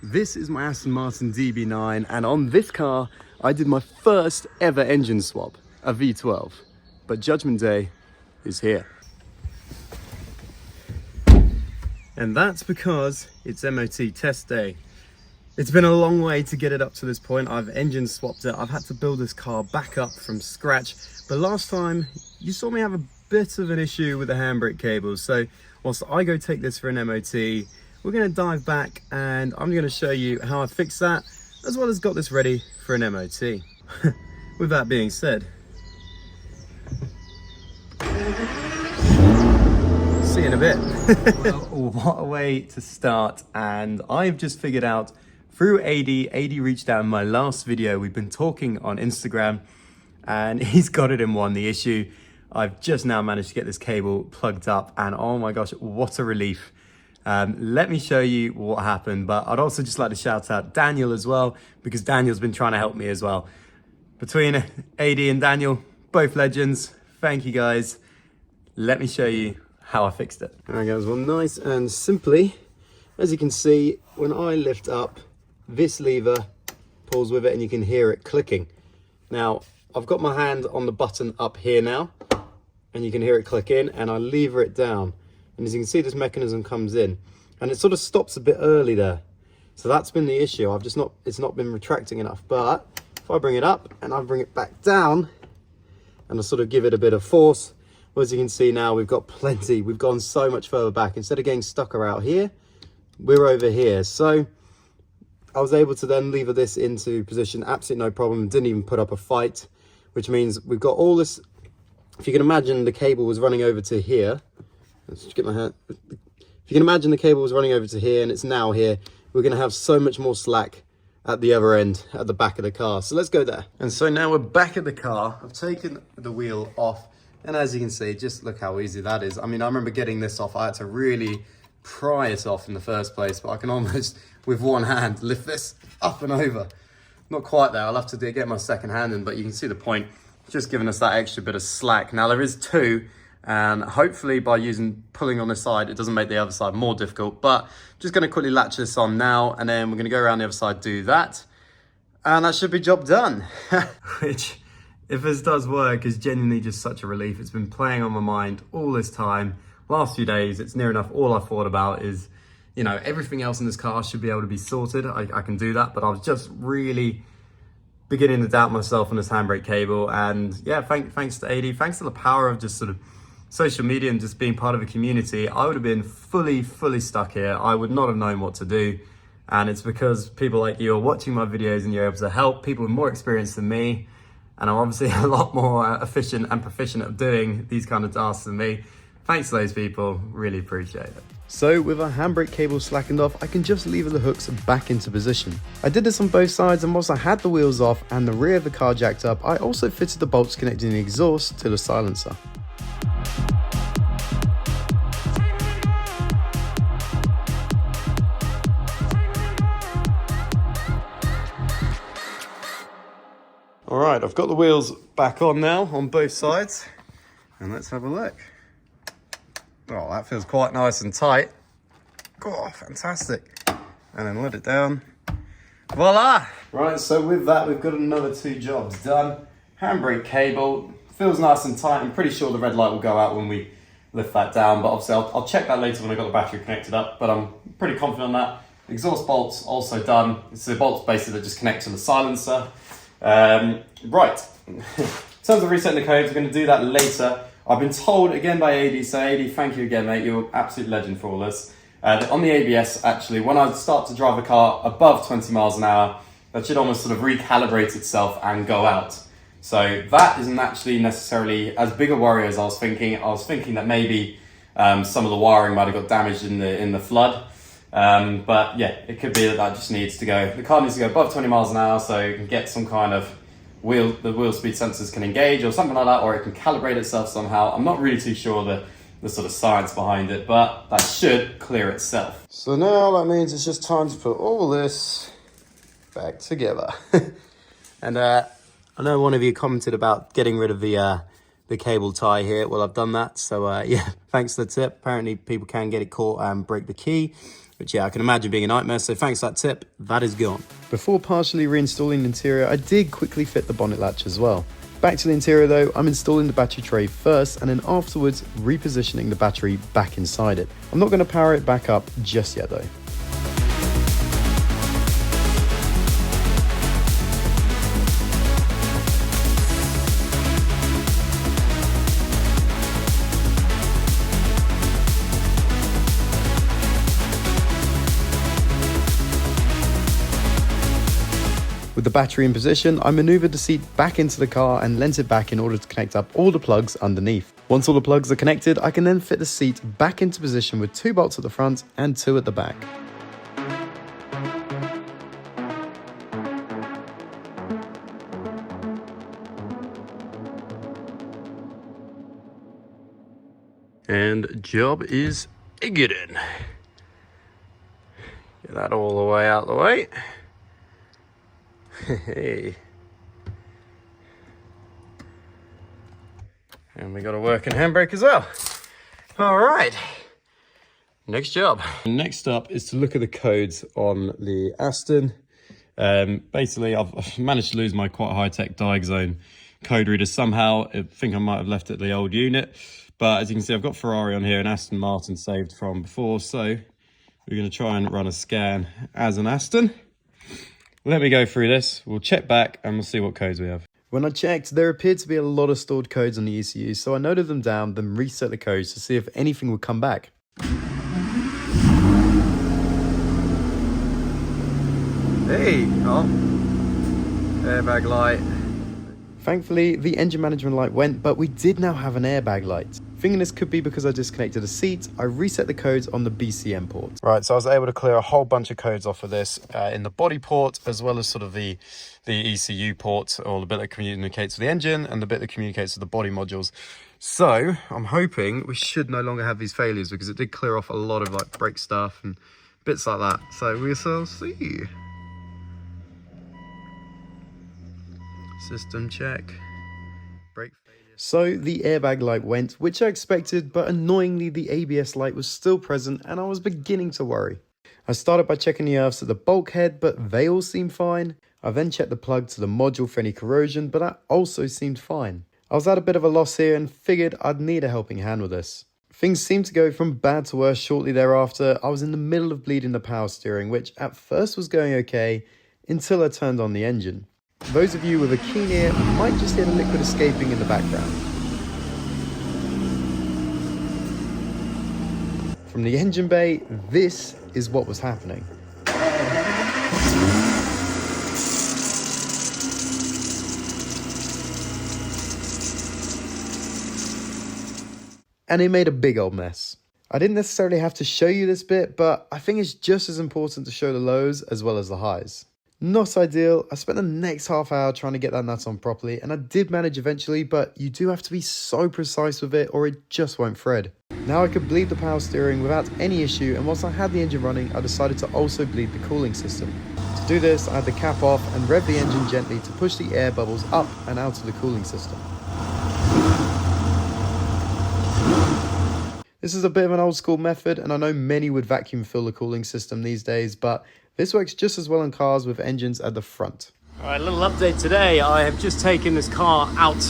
This is my Aston Martin DB9, and on this car I did my first ever engine swap, a V12. But Judgment Day is here. And that's because it's MOT test day. It's been a long way to get it up to this point. I've engine swapped it. I've had to build this car back up from scratch. But last time you saw me have a bit of an issue with the handbrake cables. So whilst I go take this for an MOT, we're going to dive back and I'm going to show you how I fixed that, as well as got this ready for an MOT. With that being said, see you in a bit. Well, what a way to start. And I've just figured out through AD reached out in my last video. We've been talking on Instagram and he's got it in one, the issue. I've just now managed to get this cable plugged up and oh my gosh, what a relief. Let me show you what happened, but I'd also just like to shout out Daniel as well, because Daniel's been trying to help me as well. Between AD and Daniel, both legends, thank you guys. Let me show you how I fixed it. All right guys, well nice and simply, as you can see, when I lift up, this lever pulls with it and you can hear it clicking. Now, I've got my hand on the button up here now, and you can hear it click in, and I lever it down. And as you can see, this mechanism comes in and it sort of stops a bit early there. So that's been the issue. It's not been retracting enough. But if I bring it up and I bring it back down and I sort of give it a bit of force, well, as you can see now, we've got plenty. We've gone so much further back. Instead of getting stuck around here, we're over here. So I was able to then lever this into position, absolutely no problem. Didn't even put up a fight, which means we've got all this. If you can imagine the cable was running over to here. Let's just get my hand. If you can imagine the cable was running over to here and it's now here, we're going to have so much more slack at the other end, at the back of the car. So let's go there. And so now we're back at the car. I've taken the wheel off, and as you can see, just look how easy that is. I mean, I remember getting this off. I had to really pry it off in the first place, but I can almost, with one hand, lift this up and over. Not quite there. I'll have to get my second hand in, but you can see the point. Just giving us that extra bit of slack. Now there is two. And hopefully by pulling on this side, it doesn't make the other side more difficult. But just going to quickly latch this on now, and then we're going to go around the other side, do that, and that should be job done. Which, if this does work, is genuinely just such a relief. It's been playing on my mind all this time. Last few days, it's near enough all I thought about is, you know, everything else in this car should be able to be sorted. I can do that, but I was just really beginning to doubt myself on this handbrake cable. And yeah, thanks to AD, thanks to the power of just sort of social media and just being part of a community, I would have been fully stuck here. I would not have known what to do. And it's because people like you are watching my videos and you're able to help people with more experience than me. And I'm obviously a lot more efficient and proficient at doing these kind of tasks than me. Thanks to those people, really appreciate it. So with our handbrake cable slackened off, I can just lever the hooks back into position. I did this on both sides, and whilst I had the wheels off and the rear of the car jacked up, I also fitted the bolts connecting the exhaust to the silencer. All right, I've got the wheels back on now on both sides, and let's have a look. Oh, that feels quite nice and tight. Oh, fantastic. And then let it down. Voila! Right, so with that, we've got another two jobs done. Handbrake cable feels nice and tight. I'm pretty sure the red light will go out when we lift that down, but obviously I'll check that later when I've got the battery connected up, but I'm pretty confident on that. Exhaust bolts also done. It's the bolts basically that just connect to the silencer. Right, in terms of resetting the codes, we're going to do that later. I've been told again by AD, so AD, thank you again, mate. You're an absolute legend for all this. On the ABS, actually, when I start to drive a car above 20 miles an hour, that should almost sort of recalibrate itself and go out. So that isn't actually necessarily as big a worry as I was thinking. I was thinking that maybe some of the wiring might have got damaged in the flood. But yeah, it could be that just needs to go. The car needs to go above 20 miles an hour so you can get some kind of the wheel speed sensors can engage or something like that, or it can calibrate itself somehow. I'm not really too sure the sort of science behind it, but that should clear itself. So now that means it's just time to put all this back together. And I know one of you commented about getting rid of the cable tie here. Well, I've done that. So yeah, thanks to the tip. Apparently people can get it caught and break the key. which yeah, I can imagine being a nightmare, so thanks for that tip, that is gone. Before partially reinstalling the interior, I did quickly fit the bonnet latch as well. Back to the interior though, I'm installing the battery tray first and then afterwards repositioning the battery back inside it. I'm not going to power it back up just yet though. With the battery in position, I maneuvered the seat back into the car and leant it back in order to connect up all the plugs underneath. Once all the plugs are connected, I can then fit the seat back into position with 2 bolts at the front and 2 at the back. And job is a good one. Get that all the way out the way. Hey. And we got a working handbrake as well. All right, next job. Next up is to look at the codes on the Aston. Basically, I've managed to lose my quite high-tech Diagzone code reader somehow. I think I might have left it at the old unit. But as you can see, I've got Ferrari on here and Aston Martin saved from before. So we're going to try and run a scan as an Aston. Let me go through this, we'll check back and we'll see what codes we have. When I checked, there appeared to be a lot of stored codes on the ECU, so I noted them down, then reset the codes to see if anything would come back. Hey, oh, airbag light. Thankfully, the engine management light went, but we did now have an airbag light. Thinking this could be because I disconnected a seat, I reset the codes on the BCM port. Right, so I was able to clear a whole bunch of codes off of this in the body port, as well as sort of the ECU port, or the bit that communicates with the engine and the bit that communicates with the body modules. So I'm hoping we should no longer have these failures, because it did clear off a lot of like brake stuff and bits like that. So we shall see. System check. Brake. So the airbag light went, which I expected, but annoyingly the ABS light was still present and I was beginning to worry. I started by checking the earths at the bulkhead, but they all seemed fine. I then checked the plug to the module for any corrosion, but that also seemed fine. I was at a bit of a loss here and figured I'd need a helping hand with this. Things seemed to go from bad to worse shortly thereafter. I was in the middle of bleeding the power steering, which at first was going okay, until I turned on the engine. Those of you with a keen ear might just hear the liquid escaping in the background. From the engine bay, this is what was happening. And it made a big old mess. I didn't necessarily have to show you this bit, but I think it's just as important to show the lows as well as the highs. Not ideal. I spent the next half hour trying to get that nut on properly, and I did manage eventually, but you do have to be so precise with it or it just won't thread. Now I could bleed the power steering without any issue, and whilst I had the engine running, I decided to also bleed the cooling system. To do this, I had the cap off and rev the engine gently to push the air bubbles up and out of the cooling system. This is a bit of an old school method, and I know many would vacuum fill the cooling system these days, but this works just as well in cars with engines at the front. All right, a little update today. I have just taken this car out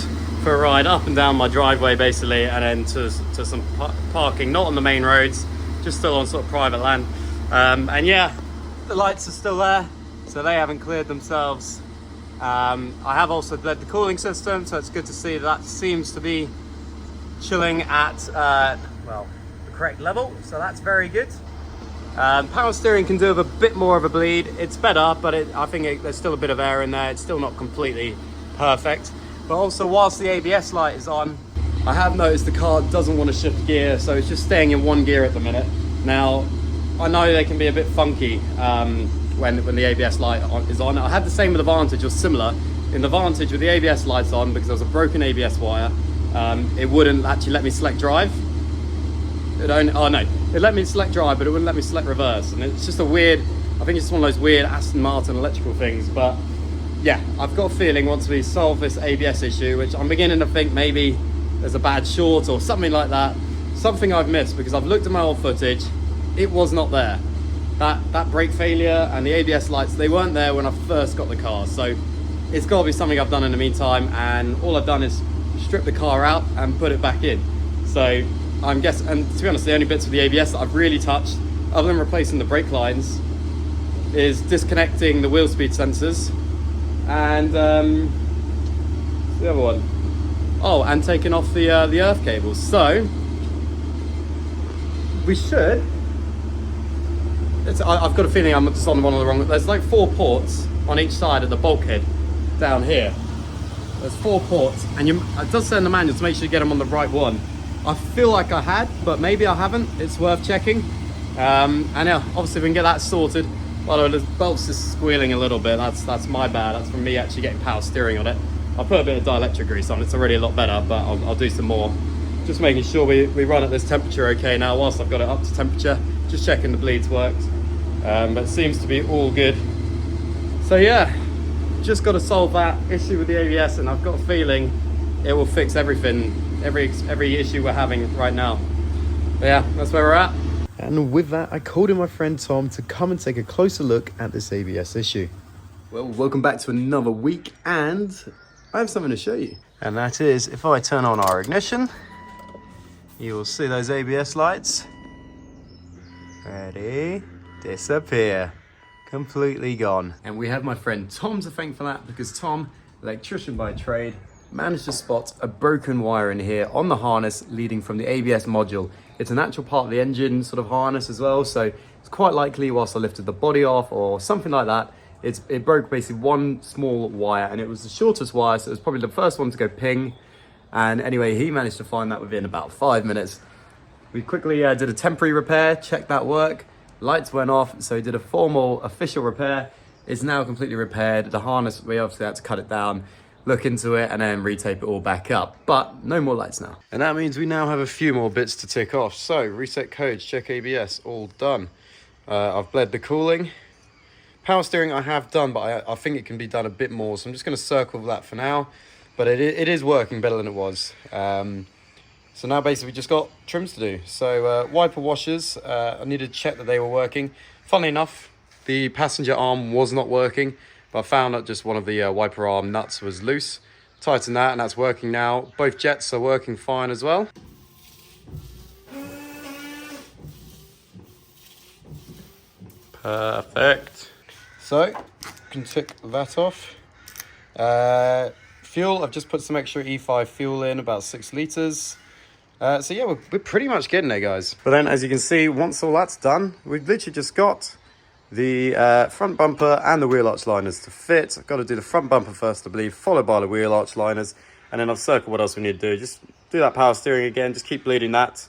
for a ride up and down my driveway basically, and then to some parking, not on the main roads, just still on sort of private land. And yeah, the lights are still there, so they haven't cleared themselves. I have also bled the cooling system, so it's good to see that seems to be chilling at well, the correct level, so that's very good. Power steering can do with a bit more of a bleed. It's better, but I think there's still a bit of air in there. It's still not completely perfect. But also, whilst the ABS light is on, I have noticed the car doesn't want to shift gear, so it's just staying in one gear at the minute. Now, I know they can be a bit funky when the ABS light is on. I had the same with the Vantage, or similar. In the Vantage, with the ABS lights on, because there was a broken ABS wire, it wouldn't actually let me select drive. It let me select drive, but it wouldn't let me select reverse. And it's just a weird, I think it's just one of those weird Aston Martin electrical things. But yeah, I've got a feeling once we solve this ABS issue, which I'm beginning to think maybe there's a bad short or something like that, something I've missed, because I've looked at my old footage, it was not there. that brake failure and the ABS lights, they weren't there when I first got the car. So it's got to be something I've done in the meantime, and all I've done is strip the car out and put it back in. So I'm guessing, and to be honest, the only bits of the ABS that I've really touched, other than replacing the brake lines, is disconnecting the wheel speed sensors and the other one. Oh, and taking off the earth cables. So we should. I've got a feeling I'm just on one of the wrong. There's like 4 ports on each side of the bulkhead down here. There's 4 ports, and it does say in the manual to make sure you get them on the right one. I feel like I had, but maybe I haven't. It's worth checking. And yeah, obviously if we can get that sorted. By the way, the belt's just squealing a little bit. That's my bad. That's from me actually getting power steering on it. I'll put a bit of dielectric grease on. It's already a lot better, but I'll do some more. Just making sure we run at this temperature okay now whilst I've got it up to temperature. Just checking the bleeds worked. But it seems to be all good. So yeah, just got to solve that issue with the ABS, and I've got a feeling it will fix everything, every issue we're having right now. But yeah, that's where we're at. And with that, I called in my friend Tom to come and take a closer look at this ABS issue. Well, welcome back to another week, and I have something to show you. And that is, if I turn on our ignition, you will see those ABS lights. Ready? Disappear. Completely gone. And we have my friend Tom to thank for that, because Tom, electrician by trade, managed to spot a broken wire in here on the harness leading from the ABS module. It's an actual part of the engine sort of harness as well, so it's quite likely whilst I lifted the body off or something like that, it broke basically one small wire, and it was the shortest wire, so it was probably the first one to go ping. And anyway, he managed to find that within about 5 minutes. We quickly did a temporary repair, checked that work, lights went off, so he did a formal official repair. It's now completely repaired. The harness, we obviously had to cut it down, look into it, and then retape it all back up, but no more lights now. And that means we now have a few more bits to tick off. So reset codes, check ABS, all done. I've bled the cooling. Power steering I have done, but I think it can be done a bit more, so I'm just going to circle that for now. But it is working better than it was. So now basically we just got trims to do. So wiper washers, I needed to check that they were working. Funnily enough, the passenger arm was not working, but I found that just one of the wiper arm nuts was loose. Tighten that, and that's working now. Both jets are working fine as well. Perfect. So, can tick that off. Fuel, I've just put some extra E5 fuel in, about 6 litres. So yeah, we're pretty much getting there, guys. But then, as you can see, once all that's done, we've literally just got the front bumper and the wheel arch liners to fit. I've got to do the front bumper first, I believe, followed by the wheel arch liners. And then I've circled what else we need to do. Just do that power steering again, just keep bleeding that.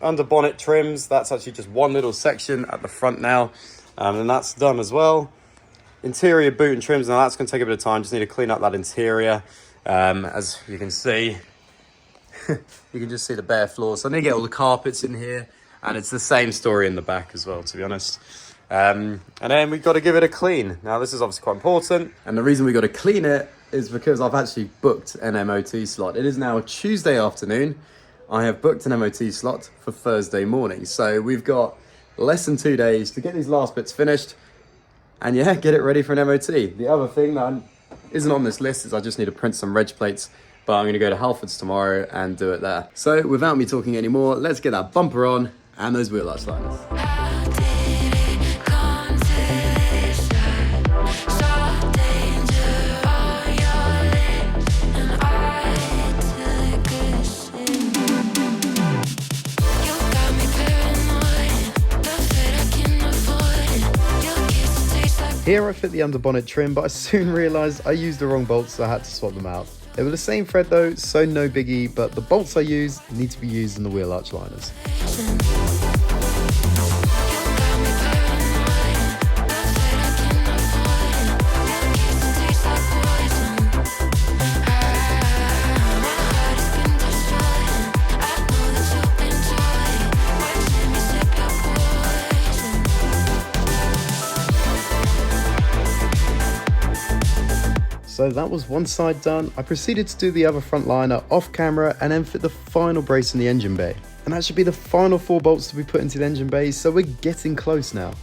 Under bonnet trims, that's actually just one little section at the front now. And that's done as well. Interior boot and trims, now that's going to take a bit of time. Just need to clean up that interior. As you can see, you can just see the bare floor. So I need to get all the carpets in here. And it's the same story in the back as well, to be honest. And then we've got to give it a clean. Now this is obviously quite important. And the reason we got to clean it is because I've actually booked an MOT slot. It is now a Tuesday afternoon. I have booked an MOT slot for Thursday morning. So we've got less than 2 days to get these last bits finished. And yeah, get it ready for an MOT. The other thing that isn't on this list is I just need to print some reg plates, but I'm going to go to Halfords tomorrow and do it there. So without me talking anymore, let's get that bumper on and those wheel arch liners. Here I fit the underbonnet trim, but I soon realised I used the wrong bolts, so I had to swap them out. They were the same thread though, so no biggie, but the bolts I use need to be used in the wheel arch liners. So that was one side done. I proceeded to do the other front liner off camera and then fit the final brace in the engine bay. And that should be the final 4 bolts to be put into the engine bay, so we're getting close now.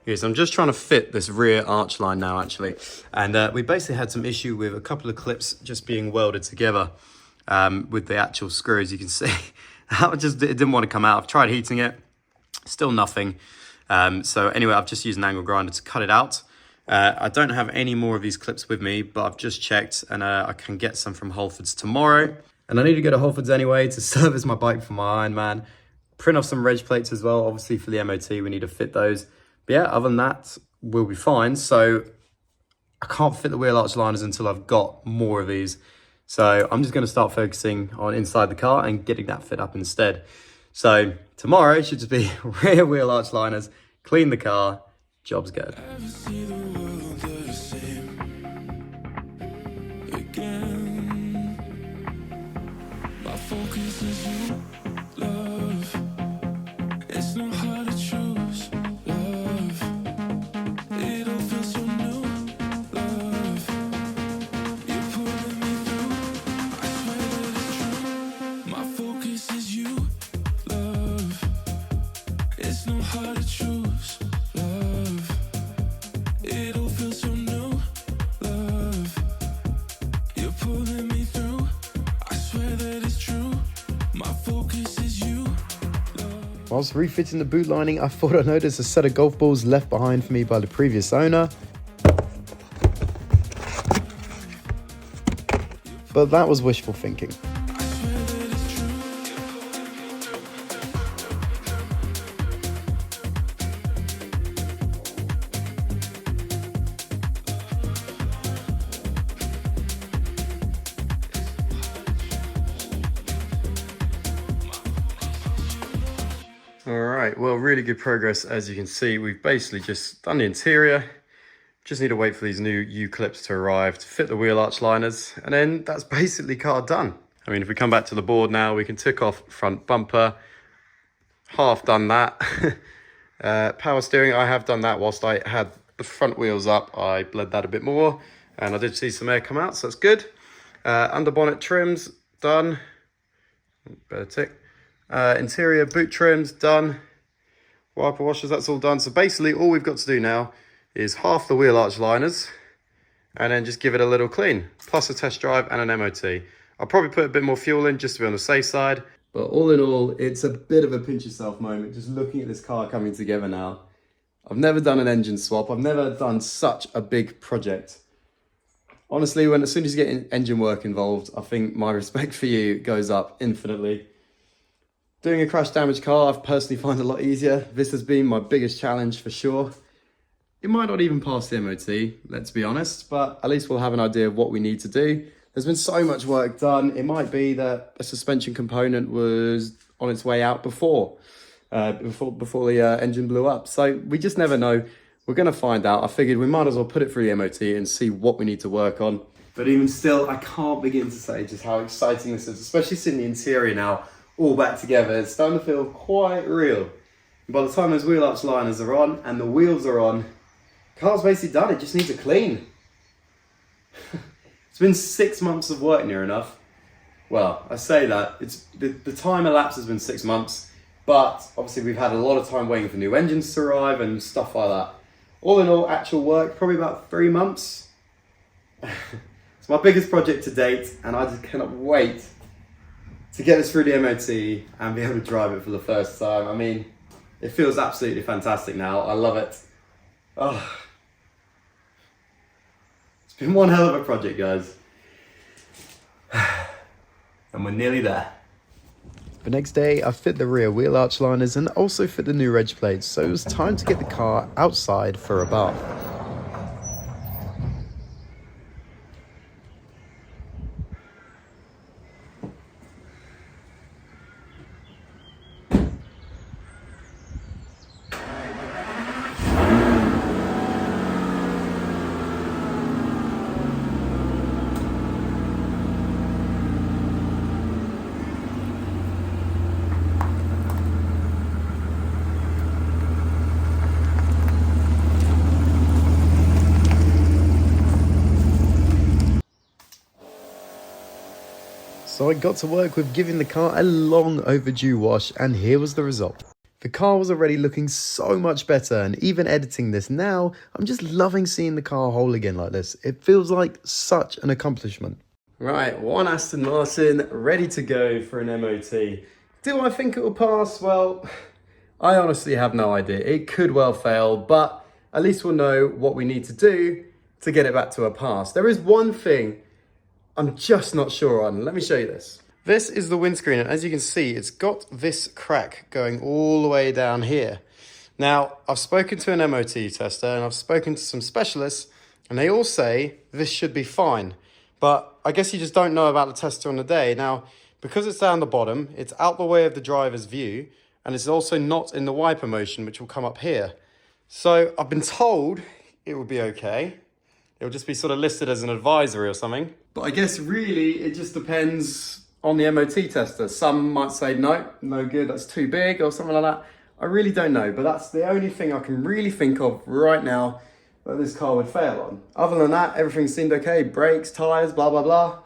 Yes, I'm just trying to fit this rear arch line now, actually. And we basically had some issue with a couple of clips just being welded together with the actual screw, as you can see. It didn't want to come out. I've tried heating it, still nothing. So anyway, I've just used an angle grinder to cut it out. I don't have any more of these clips with me, but I've just checked and I can get some from Whole Foods tomorrow. And I need to go to Whole Foods anyway to service my bike for my Ironman. Print off some reg plates as well. Obviously for the MOT, we need to fit those. But yeah, other than that, we'll be fine. So I can't fit the wheel arch liners until I've got more of these. So I'm just going to start focusing on inside the car and getting that fit up instead. So tomorrow it should just be rear wheel arch liners, clean the car, job's good. Whilst refitting the boot lining, I thought I noticed a set of golf balls left behind for me by the previous owner. But that was wishful thinking. All right, well, really good progress. As you can see, we've basically just done the interior. Just need to wait for these new U-clips to arrive to fit the wheel arch liners. And then that's basically car done. I mean, if we come back to the board now, we can tick off front bumper. Half done that. Power steering, I have done that whilst I had the front wheels up. I bled that a bit more and I did see some air come out, so that's good. Under bonnet trims, done. Better tick. Interior boot trims, done. Wiper washers, that's all done. So basically all we've got to do now is half the wheel arch liners and then just give it a little clean, plus a test drive and an MOT. I'll probably put a bit more fuel in just to be on the safe side. But all in all, it's a bit of a pinch yourself moment just looking at this car coming together now. I've never done an engine swap. I've never done such a big project. Honestly, as soon as you get engine work involved, I think my respect for you goes up infinitely. Doing a crash damage car, I've personally find a lot easier. This has been my biggest challenge for sure. It might not even pass the MOT, let's be honest, but at least we'll have an idea of what we need to do. There's been so much work done. It might be that a suspension component was on its way out before the engine blew up. So we just never know. We're gonna find out. I figured we might as well put it through the MOT and see what we need to work on. But even still, I can't begin to say just how exciting this is, especially seeing the interior now all back together. It's starting to feel quite real. And by the time those wheel arch liners are on and the wheels are on, car's basically done. It just needs a clean. It's been 6 months of work near enough. Well, I say that, it's the time elapsed has been 6 months, but obviously we've had a lot of time waiting for new engines to arrive and stuff like that. All in all, actual work, probably about 3 months. It's my biggest project to date, and I just cannot wait to get this through the MOT and be able to drive it for the first time. I mean, it feels absolutely fantastic now. I love it. Oh. It's been one hell of a project, guys. And we're nearly there. The next day, I fit the rear wheel arch liners and also fit the new reg plates, so it was time to get the car outside for a bath. So I got to work with giving the car a long overdue wash, and here was the result. The car was already looking so much better, and even editing this now, I'm just loving seeing the car whole again like this. It feels like such an accomplishment. Right, one Aston Martin ready to go for an MOT. Do I think it will pass? Well, I honestly have no idea. It could well fail, but at least we'll know what we need to do to get it back to a pass. There is one thing I'm just not sure on. Let me show you this. This is the windscreen, and as you can see, it's got this crack going all the way down here. Now, I've spoken to an MOT tester and I've spoken to some specialists, and they all say this should be fine. But I guess you just don't know about the tester on the day. Now, because it's down the bottom, it's out the way of the driver's view, and it's also not in the wiper motion, which will come up here. So I've been told it will be okay. It'll just be sort of listed as an advisory or something. But I guess really it just depends on the MOT tester. Some might say, no good, that's too big or something like that. I really don't know, but that's the only thing I can really think of right now that this car would fail on. Other than that, everything seemed okay. Brakes, tires, blah, blah, blah.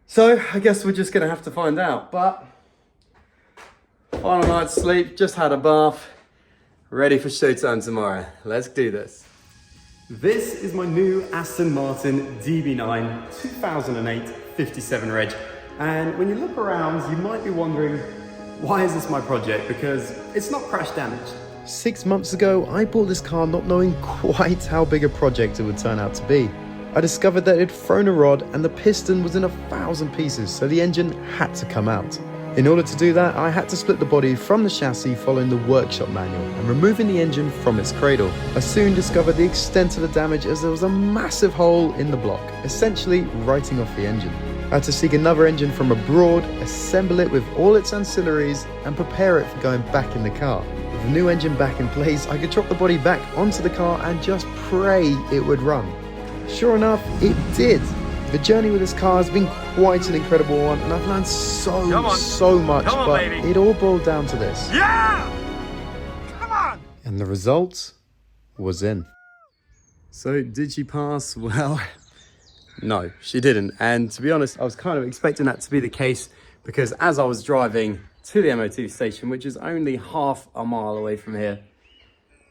So I guess we're just gonna have to find out. But final night's sleep, just had a bath, ready for showtime tomorrow. Let's do this. This is my new Aston Martin DB9 2008 57 reg. And when you look around, you might be wondering, why is this my project? Because it's not crash damaged. 6 months ago, I bought this car not knowing quite how big a project it would turn out to be. I discovered that it had thrown a rod and the piston was in 1,000 pieces, so the engine had to come out. In order to do that, I had to split the body from the chassis following the workshop manual and removing the engine from its cradle. I soon discovered the extent of the damage as there was a massive hole in the block, essentially writing off the engine. I had to seek another engine from abroad, assemble it with all its ancillaries and prepare it for going back in the car. With the new engine back in place, I could drop the body back onto the car and just pray it would run. Sure enough, it did. The journey with this car has been quite an incredible one, and I've learned so much, but it all boiled down to this. Yeah! Come on! And the result was in. So did she pass? Well, no, she didn't. And to be honest, I was kind of expecting that to be the case, because as I was driving to the MOT station, which is only half a mile away from here,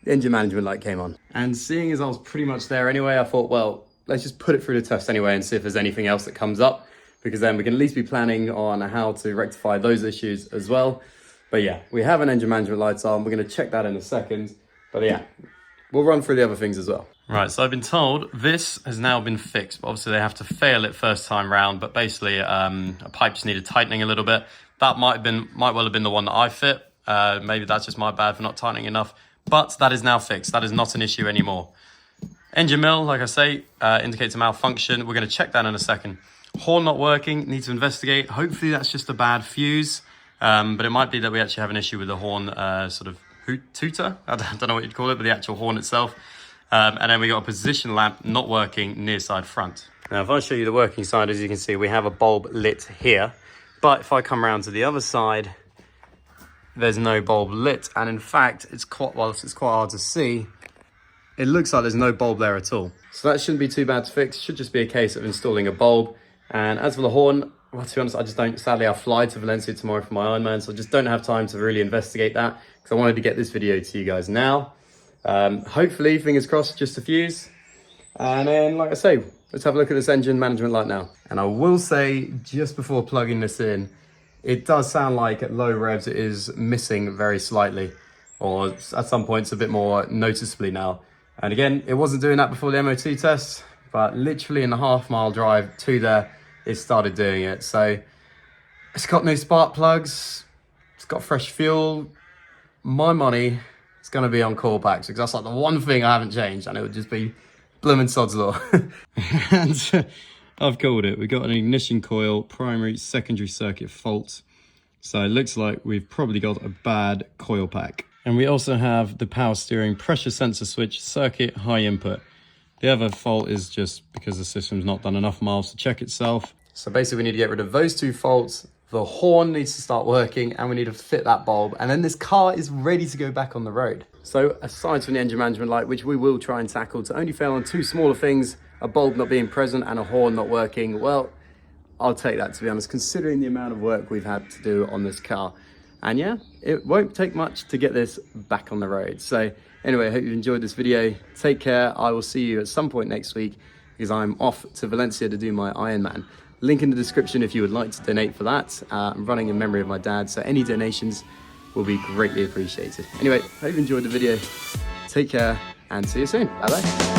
the engine management light came on. And seeing as I was pretty much there anyway, I thought, well, let's just put it through the test anyway and see if there's anything else that comes up, because then we can at least be planning on how to rectify those issues as well. But yeah, we have an engine management lights on. We're going to check that in a second. But yeah, we'll run through the other things as well. Right, so I've been told this has now been fixed, but obviously they have to fail it first time round, but basically a pipe just needed tightening a little bit. That might well have been the one that I fit. Maybe that's just my bad for not tightening enough, but that is now fixed. That is not an issue anymore. Engine mill, like I say, indicates a malfunction. We're going to check that in a second. Horn not working, need to investigate. Hopefully that's just a bad fuse, but it might be that we actually have an issue with the horn sort of tooter. I don't know what you'd call it, but the actual horn itself. And then we got a position lamp not working near side front. Now, if I show you the working side, as you can see, we have a bulb lit here. But if I come around to the other side, there's no bulb lit. And in fact, whilst it's quite hard to see, it looks like there's no bulb there at all. So that shouldn't be too bad to fix. Should just be a case of installing a bulb. And as for the horn, well, to be honest, I just don't, sadly I fly to Valencia tomorrow for my Ironman, so I just don't have time to really investigate that, because I wanted to get this video to you guys now. Hopefully, fingers crossed, just a fuse. And then, like I say, let's have a look at this engine management light now. And I will say, just before plugging this in, it does sound like at low revs it is missing very slightly, or at some points a bit more noticeably now. And again, it wasn't doing that before the MOT test, but literally in the half-mile drive to there, it started doing it. So it's got new spark plugs, it's got fresh fuel. My money is going to be on Copart, because that's like the one thing I haven't changed, and it would just be blooming sod's law. And I've called it. We've got an ignition coil, primary, secondary circuit fault. So it looks like we've probably got a bad coil pack. And we also have the power steering pressure sensor switch, circuit, high input. The other fault is just because the system's not done enough miles to check itself. So basically we need to get rid of those two faults. The horn needs to start working, and we need to fit that bulb. And then this car is ready to go back on the road. So aside from the engine management light, which we will try and tackle, to only fail on two smaller things, a bulb not being present and a horn not working, well, I'll take that, to be honest, considering the amount of work we've had to do on this car. And yeah, it won't take much to get this back on the road. So anyway, I hope you've enjoyed this video. Take care. I will see you at some point next week because I'm off to Valencia to do my Ironman. Link in the description if you would like to donate for that. I'm running in memory of my dad, so any donations will be greatly appreciated. Anyway, hope you enjoyed the video. Take care and see you soon. Bye bye.